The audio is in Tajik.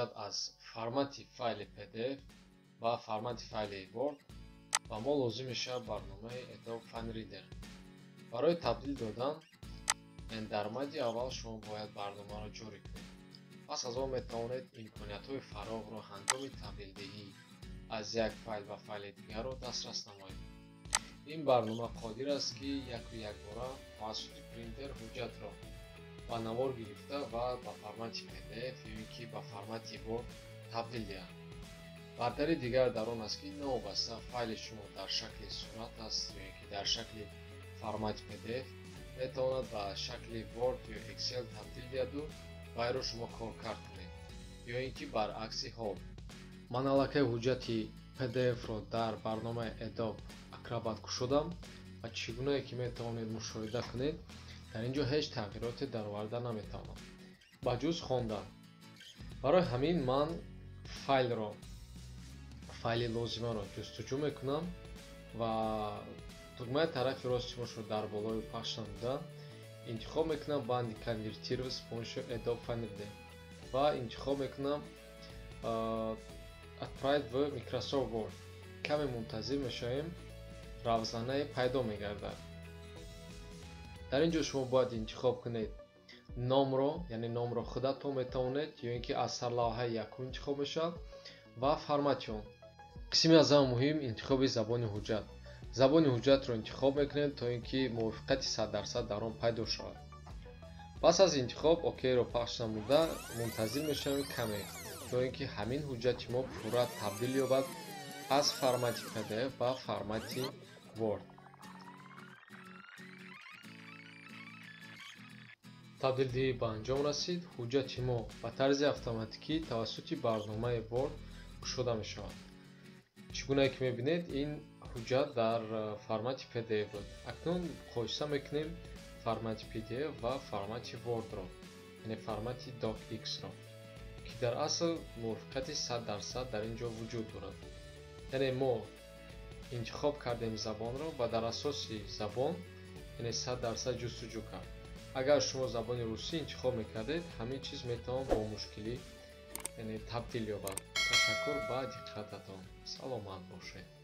ҳуҷҷат аз формати файли PDF ба формати файли Word ва мо лозим мешавад барномаи Adobe FileReader. барои табдил додан дар мадди аввал шумо бояд барномаро ҷорӣ кунед. пас аз он метавонед имкониятҳои фаровро ҳангоми табдилдиҳӣ аз як файл ба файли дигарро дастрас намоед. ин барнома қодир аст ки якбора тавассути принтер ҳуҷҷатро ба навор гирифта ва ба формати PDF ё ки ба формати Word табдил диҳад. бартари дигар дар он аст ки навобаста файли шумо дар шакли сурат аст ё ки дар шакли формати PDF метавонад ба шакли Word ё Excel табдил диҳаду вайро шумо коркард кунед ё ин ки баръакси ҳол. ман аллакай ҳуҷҷати PDF-ро дар барномаи Adobe Acrobat кушодам ва чӣ гунае ки метавонед мушоҳида кунед, дар ин ҷо ҳеҷ тағйироте дар оварда наметавонам ба ҷуз хондан. барои ҳамин ман файли лозимаро ҷустуҷӯ мекунам ва тугмаи тарафи ростимошро дар болои пахш намуда интихоб мекунам банди конвертировать с помощью Adobe FileReader ва интихоб мекунам отправить в Microsoft Word. каме мунтазир мешавем, равзанае пайдо мегардад. дар ин ҷо шумо бояд интихоб кунед номро, яъне номро худатон метавонед ё ин ки аз сарлавҳаи якум интихоб мешавад ва формати он. қисми аз ҳама муҳим интихоби забони ҳуҷҷат. забони ҳуҷҷатро интихоб мекунед то ин ки мувофиқати 100% дар он пайдо шавад. пас аз интихоб окейро пахш намуда мунтазир мешавем каме то ин ки ҳамин ҳуҷҷати мо пурра табдил ёбад аз формати PDF ба формати Word. табдилдиҳӣ ба анҷом расид. ҳуҷҷати мо ба тарзи автоматикӣ тавассути барномаи Word кушода мешавад. чӣ гунае ки мебинед, ин ҳуҷҷат дар формати PDF буд. акнун муқоиса мекунем формати PDF ва формати Word-ро, яъне формати DocX-ро, ки дар асл мувофиқати 100% дар ин ҷо вуҷуд дорад. яъне мо интихоб кардем забонро ва дар асоси забон, яъне 100% ҷустуҷӯ кард. агар шумо забони русӣ интихоб мекардед, ҳамин чиз метавон бо мушкилӣ табдил ёбад. ташаккур ба диққататон. саломат бошед.